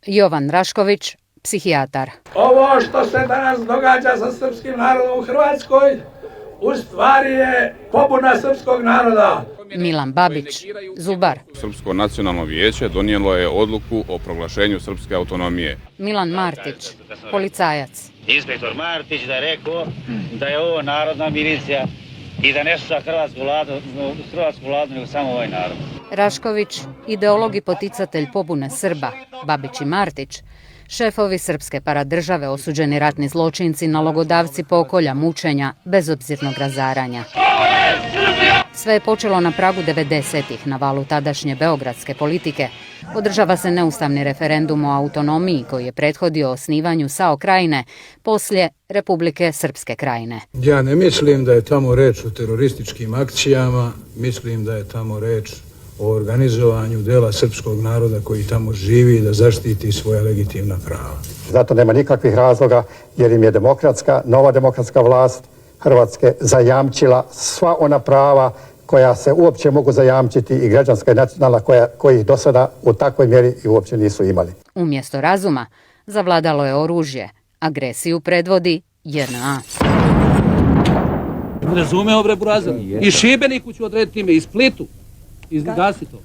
Jovan Rašković, psihijatar. Ovo što se danas događa sa srpskim narodom u Hrvatskoj u stvari je pobuna srpskog naroda. Milan Babić, zubar. Srpsko nacionalno vijeće donijelo je odluku o proglašenju srpske autonomije. Milan Martić, policajac. Inspektor Martić da je rekao da je ovo narodna milicija i da ne sa hrvatsku vladu, nego samo ovaj narod. Rašković, ideolog i poticatelj pobune Srba. Babić i Martić, šefovi srpske paradržave, osuđeni ratni zločinci, nalogodavci pokolja, mučenja, bezobzirnog razaranja. Sve je počelo na pragu 90-ih, na valu tadašnje beogradske politike. Održava se neustavni referendum o autonomiji koji je prethodio osnivanju SAO krajine poslije Republike Srpske krajine. Ja ne mislim da je tamo reč o terorističkim akcijama, mislim da je tamo reč o organizovanju dela srpskog naroda koji tamo živi da zaštiti svoja legitimna prava. Zato nema nikakvih razloga jer im je nova demokratska vlast Hrvatske zajamčila sva ona prava koja se uopće mogu zajamčiti i građanska i nacionalna koji do sada u takvoj mjeri i uopće nisu imali. Umjesto razuma zavladalo je oružje. Agresiju predvodi JNA. Razumeo bre burazer. I Šibeniku ću odrediti ime, i Splitu. Gasi to.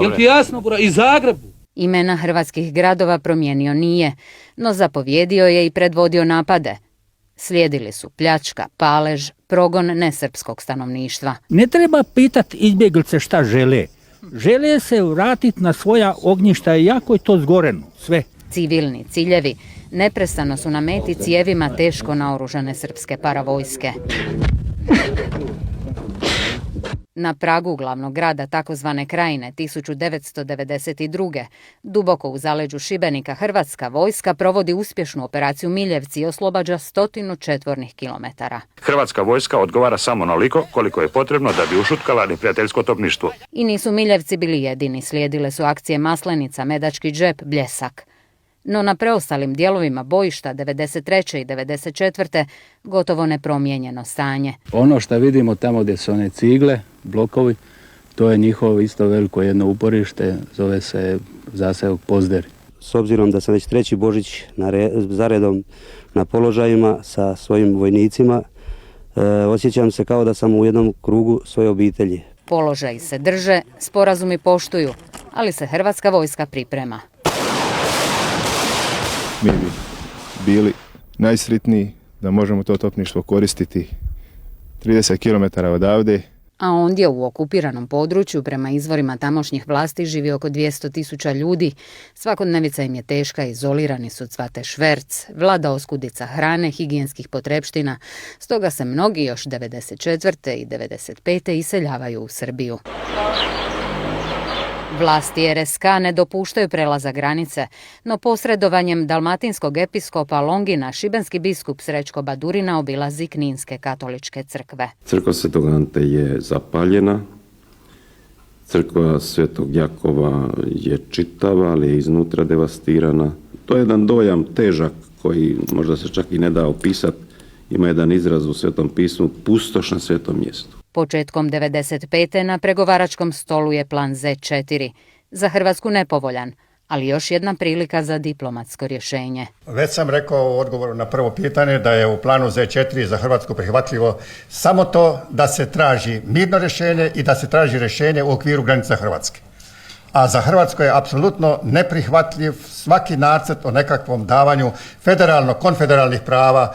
Jel ti jasno, i Zagrebu? Imena hrvatskih gradova promijenio nije, no zapovjedio je i predvodio napade. Slijedili su pljačka, palež, progon nesrpskog stanovništva. Ne treba pitati izbjeglice šta žele. Žele se vratiti na svoja ognjišta i jako je to zgoreno, sve. Civilni ciljevi neprestano su na meti cijevima teško naoružane srpske paravojske. Na pragu glavnog grada takozvane krajine 1992. duboko u zaleđu Šibenika hrvatska vojska provodi uspješnu operaciju Miljevci i oslobađa 100 četvornih kilometara. Hrvatska vojska odgovara samo onoliko koliko je potrebno da bi ušutkala neprijateljsko topništvo. I nisu Miljevci bili jedini, slijedile su akcije Maslenica, Medački džep, Bljesak. No na preostalim dijelovima bojišta 93. i 94. gotovo nepromijenjeno stanje. Ono što vidimo tamo gdje su one cigle, blokovi, to je njihovo isto veliko jedno uporište, zove se zaseok Pozderi. S obzirom da sam već treći Božić zaredom na položajima sa svojim vojnicima, osjećam se kao da sam u jednom krugu svoje obitelji. Položaji se drže, sporazumi poštuju, ali se hrvatska vojska priprema. Mi bi bili najsretniji da možemo to topništvo koristiti 30 km odavde. A ondje u okupiranom području prema izvorima tamošnjih vlasti živi oko 200.000 ljudi. Svakodnevica im je teška, izolirani su, cvate šverc, vlada oskudica hrane, higijenskih potrepština. Stoga se mnogi još 94. i 95. iseljavaju u Srbiju. Vlasti RSK ne dopuštaju prelazak granice, no posredovanjem dalmatinskog episkopa Longina šibenski biskup Srećko Badurina obilazi Kninske katoličke crkve. Crkva Svetog Ante je zapaljena, crkva Svetog Jakova je čitava, ali je iznutra devastirana. To je jedan dojam težak koji možda se čak i ne da opisati. Ima jedan izraz u Svetom pismu, pustoš na svetom mjestu. Početkom 95. na pregovaračkom stolu je plan Z4. Za Hrvatsku nepovoljan, ali još jedna prilika za diplomatsko rješenje. Već sam rekao u odgovoru na prvo pitanje da je u planu Z4 za Hrvatsku prihvatljivo samo to da se traži mirno rješenje i da se traži rješenje u okviru granica Hrvatske. A za Hrvatsku je apsolutno neprihvatljiv svaki nacrt o nekakvom davanju federalno-konfederalnih prava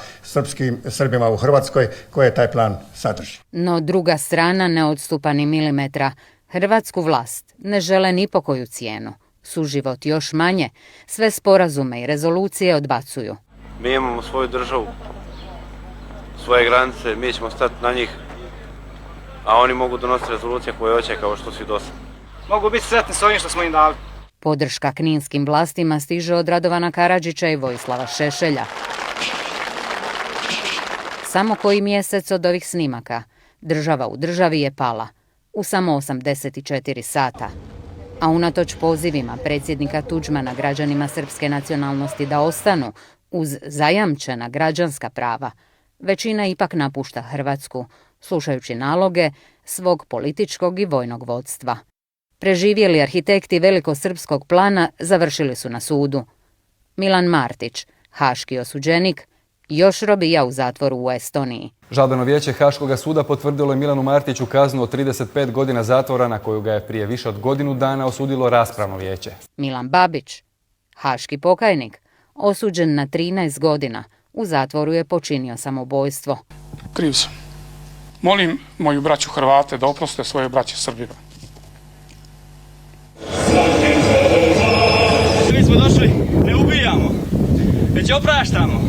Srbima u Hrvatskoj koje taj plan sadrži. No druga strana ne odstupa ni milimetra. Hrvatsku vlast ne žele ni po koju cijenu. Suživot još manje, sve sporazume i rezolucije odbacuju. Mi imamo svoju državu, svoje granice, mi ćemo stati na njih, a oni mogu donositi rezolucije koje hoće kao što su i dosad. Mogu biti sretni s ovim što smo im dali. Podrška kninskim vlastima stiže od Radovana Karadžića i Vojislava Šešelja. Samo koji mjesec od ovih snimaka država u državi je pala u samo 84 sata. A unatoč pozivima predsjednika Tuđmana građanima srpske nacionalnosti da ostanu uz zajamčena građanska prava, većina ipak napušta Hrvatsku, slušajući naloge svog političkog i vojnog vodstva. Preživjeli arhitekti velikosrpskog plana završili su na sudu. Milan Martić, haški osuđenik, još robija u zatvoru u Estoniji. Žalbeno vijeće Haškoga suda potvrdilo je Milanu Martiću kaznu od 35 godina zatvora na koju ga je prije više od godinu dana osudilo raspravno vijeće. Milan Babić, haški pokajnik, osuđen na 13 godina, u zatvoru je počinio samobojstvo. Kriv sam. Molim moju braću Hrvate da oproste svoje braće Srbima. Mi smo došli, ne ubijamo, već opraštamo,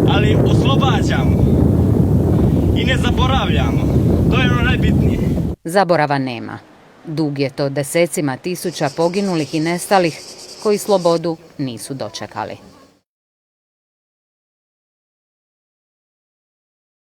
ali oslobađamo i ne zaboravljamo. To je ono najbitnije. Zaborava nema. Dug je to desecima tisuća poginulih i nestalih koji slobodu nisu dočekali.